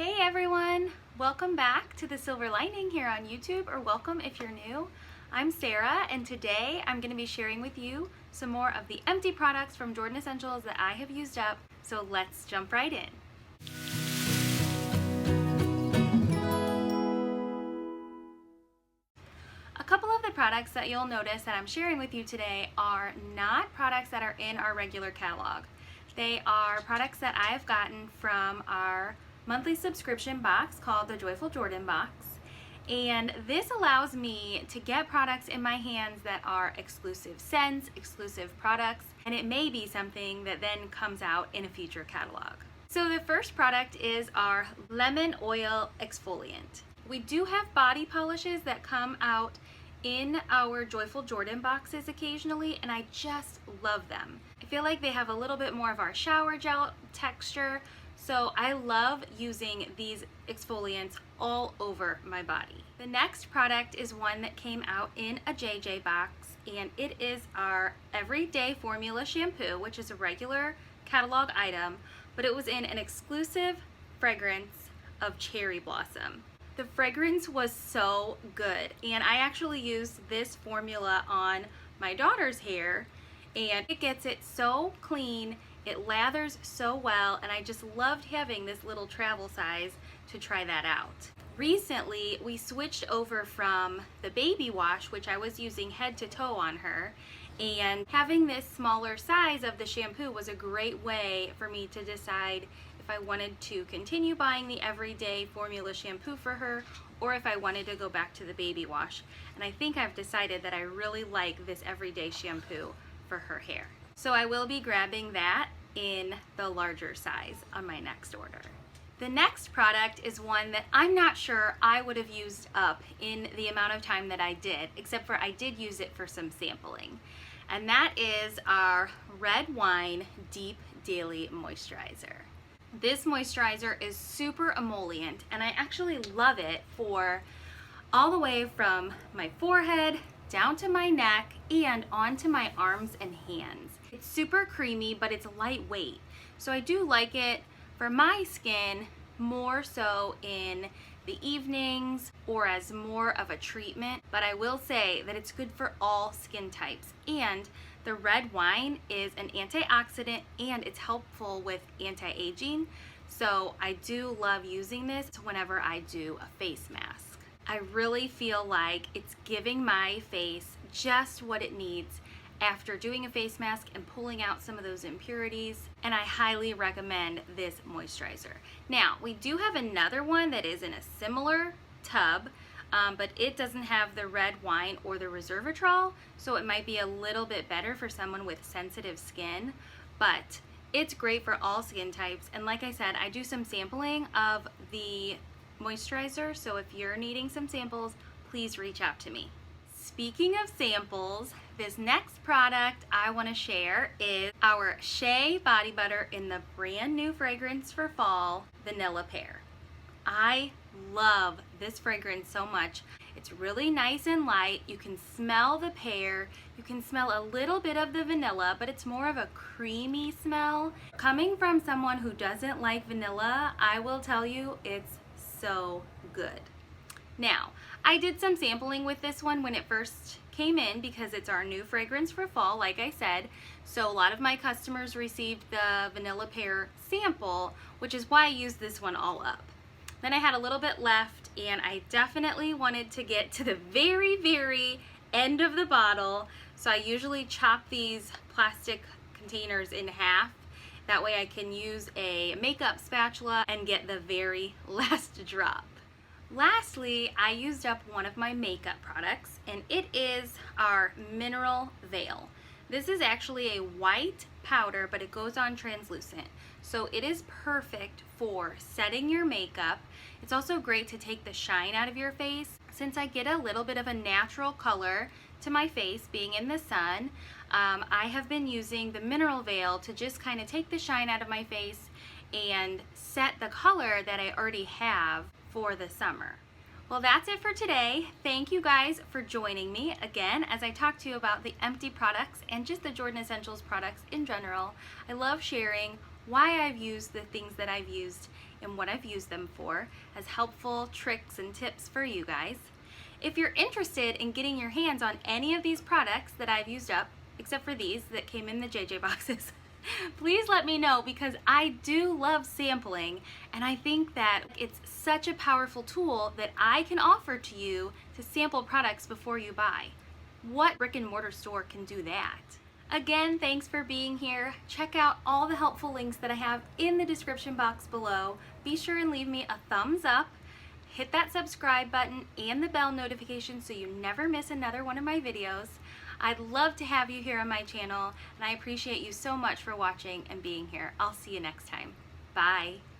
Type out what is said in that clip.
Hey everyone! Welcome back to The Silver Lining here on YouTube, or welcome if you're new. I'm Sarah, and today I'm going to be sharing with you some more of the empty products from Jordan Essentials that I have used up, so let's jump right in. A couple of the products that you'll notice that I'm sharing with you today are not products that are in our regular catalog. They are products that I have gotten from our monthly subscription box called the Joyful Jordan box, and this allows me to get products in my hands that are exclusive scents, exclusive products, and it may be something that then comes out in a future catalog. So the first product is our lemon oil exfoliant. We do have body polishes that come out in our Joyful Jordan boxes occasionally, and I just love them. I feel like they have a little bit more of our shower gel texture, so I love using these exfoliants all over my body. The next product is one that came out in a JJBox, and it is our Everyday Formula shampoo, which is a regular catalog item, but it was in an exclusive fragrance of cherry blossom. The fragrance was so good, and I actually used this formula on my daughter's hair, and it gets it so clean. It lathers so well, and I just loved having this little travel size to try that out. Recently, we switched over from the baby wash, which I was using head to toe on her, and having this smaller size of the shampoo was a great way for me to decide if I wanted to continue buying the Everyday Formula shampoo for her, or if I wanted to go back to the baby wash. And I think I've decided that I really like this Everyday shampoo for her hair. So I will be grabbing that in the larger size on my next order. The next product is one that I'm not sure I would have used up in the amount of time that I did, except for I did use it for some sampling. And that is our Red Wine Deep Daily Moisturizer. This moisturizer is super emollient, and I actually love it for all the way from my forehead down to my neck and onto my arms and hands. It's super creamy, but it's lightweight. So I do like it for my skin more so in the evenings or as more of a treatment, but I will say that it's good for all skin types. And the red wine is an antioxidant, and it's helpful with anti-aging. So I do love using this whenever I do a face mask. I really feel like it's giving my face just what it needs after doing a face mask and pulling out some of those impurities, and I highly recommend this moisturizer. Now, we do have another one that is in a similar tub, but it doesn't have the red wine or the resveratrol, so it might be a little bit better for someone with sensitive skin, but it's great for all skin types. And like I said, I do some sampling of the moisturizer, so if you're needing some samples, please reach out to me. Speaking of samples, this next product I want to share is our Shea Body Butter in the brand new fragrance for fall, Vanilla Pear. I love this fragrance so much. It's really nice and light. You can smell the pear. You can smell a little bit of the vanilla, but it's more of a creamy smell. Coming from someone who doesn't like vanilla, I will tell you it's so good. Now, I did some sampling with this one when it first came in because it's our new fragrance for fall, like I said. So a lot of my customers received the Vanilla Pear sample, which is why I used this one all up. Then I had a little bit left, and I definitely wanted to get to the very, very end of the bottle. So I usually chop these plastic containers in half. That way I can use a makeup spatula and get the very last drop. Lastly, I used up one of my makeup products, and it is our Mineral Veil. This is actually a white powder, but it goes on translucent. So it is perfect for setting your makeup. It's also great to take the shine out of your face. Since I get a little bit of a natural color to my face being in the sun, I have been using the Mineral Veil to just kind of take the shine out of my face and set the color that I already have for the summer. Well, that's it for today. Thank you guys for joining me again as I talk to you about the empty products and just the Jordan Essentials products in general. I love sharing why I've used the things that I've used and what I've used them for as helpful tricks and tips for you guys. If you're interested in getting your hands on any of these products that I've used up, except for these that came in the JJ boxes, please let me know, because I do love sampling, and I think that it's such a powerful tool that I can offer to you to sample products before you buy. What brick and mortar store can do that? Again, thanks for being here. Check out all the helpful links that I have in the description box below. Be sure and leave me a thumbs up. Hit that subscribe button and the bell notification so you never miss another one of my videos. I'd love to have you here on my channel, and I appreciate you so much for watching and being here. I'll see you next time. Bye.